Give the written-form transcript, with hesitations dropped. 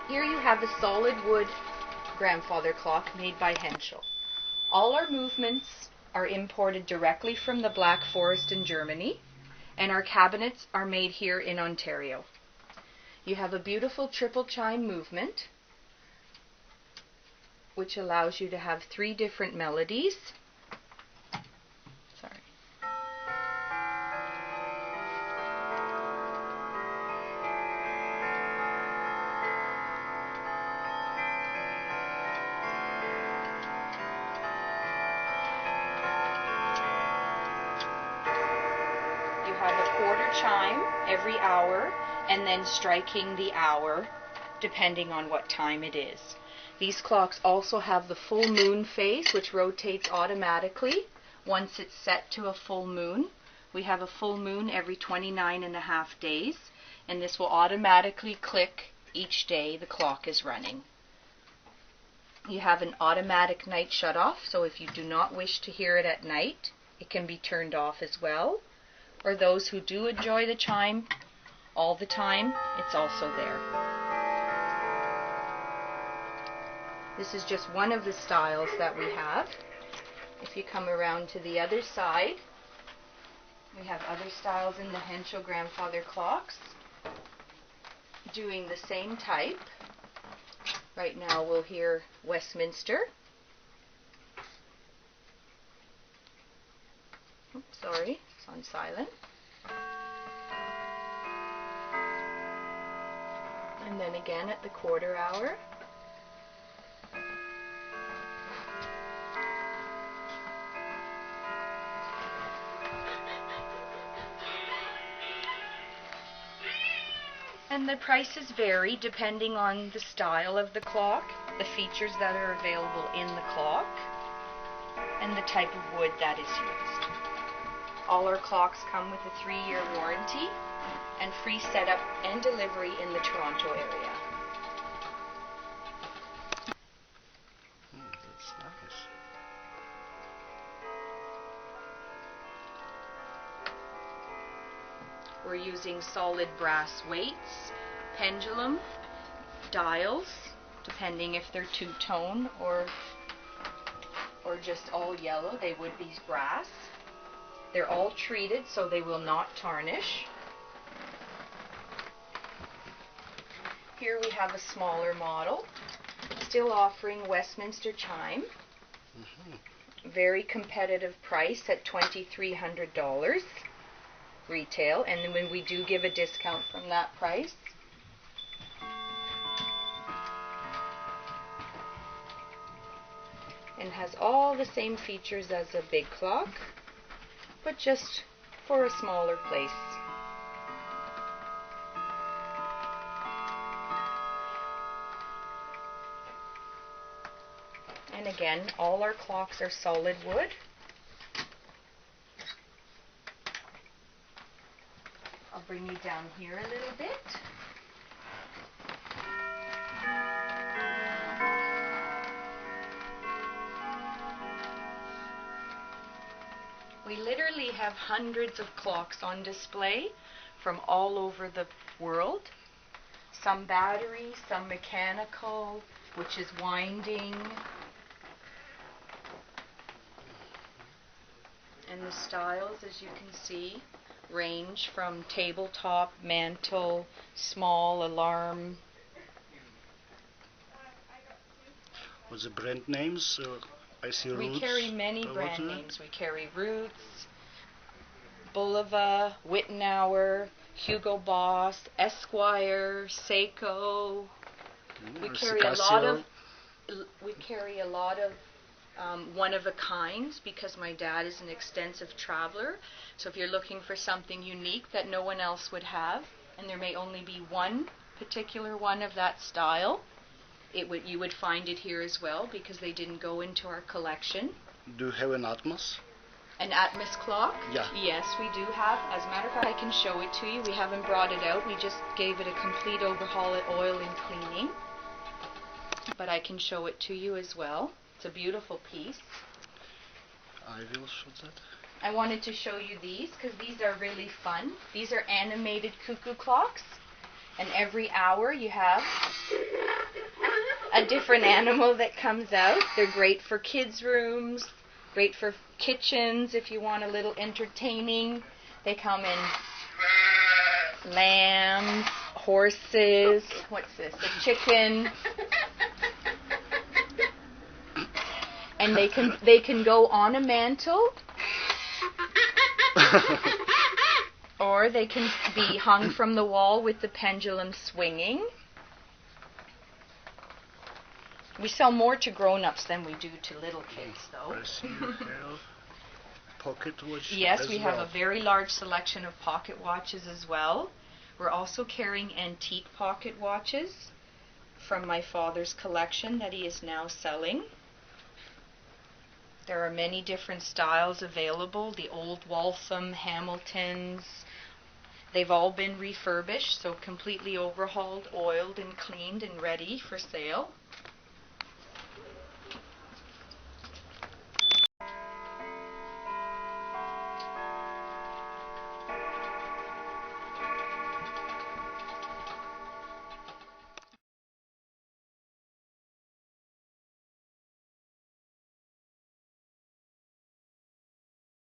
Here you have a solid wood grandfather clock made by Hentschel. All our movements are imported directly from the Black Forest in Germany, and our cabinets are made here in Ontario. You have a beautiful triple chime movement, which allows you to have 3 different melodies. Sorry. You have a quarter chime every hour, and then striking the hour depending on what time it is. These clocks also have the full moon phase, which rotates automatically once it's set to a full moon. We have a full moon every 29.5 days, and this will automatically click each day the clock is running. You have an automatic night shut-off, so if you do not wish to hear it at night, it can be turned off as well. Or those who do enjoy the chime all the time, it's also there. This is just one of the styles that we have. If you come around to the other side, we have other styles in the Hentschel grandfather clocks doing the same type. Right now we'll hear Westminster. Oops, sorry, it's on silent. And then again at the quarter hour. And the prices vary depending on the style of the clock, the features that are available in the clock, and the type of wood that is used. All our clocks come with a 3-year warranty and free setup and delivery in the Toronto area. That's nice. We're using solid brass weights, pendulum, dials, depending if they're two-tone or just all yellow, they would be brass. They're all treated so they will not tarnish. Here we have a smaller model, still offering Westminster chime. Very competitive price at $2,300 retail, and then when we do give a discount from that price. And has all the same features as a big clock, but just for a smaller place. And again, all our clocks are solid wood. I'll bring you down here a little bit. We literally have hundreds of clocks on display from all over the world. Some battery, some mechanical, which is winding. And the styles, as you can see, range from tabletop, mantle, small, alarm. What's the brand names? I see Roots. We carry many brand names. We carry Roots, Bulova, Wittenauer, Hugo Boss, Esquire, Seiko. We carry a lot of one-of-a-kinds because my dad is an extensive traveler. So if you're looking for something unique that no one else would have, and there may only be one particular one of that style, you would find it here as well because they didn't go into our collection. Do you have an Atmos? An Atmos clock? Yeah. Yes, we do have. As a matter of fact, I can show it to you. We haven't brought it out. We just gave it a complete overhaul, oil and cleaning. But I can show it to you as well. It's a beautiful piece. I will show that. I wanted to show you these because these are really fun. These are animated cuckoo clocks. And every hour you have a different animal that comes out. They're great for kids' rooms, great for kitchens if you want a little entertaining. They come in lambs, horses, what's this, a chicken. And they can go on a mantle, or they can be hung from the wall with the pendulum swinging. We sell more to grown-ups than we do to little kids, though. I see you have pocket watch. Yes, we have well. a very large selection of pocket watches as well. We're also carrying antique pocket watches from my father's collection that he is now selling. There are many different styles available. The old Waltham, Hamiltons. They've all been refurbished, so completely overhauled, oiled, and cleaned and ready for sale.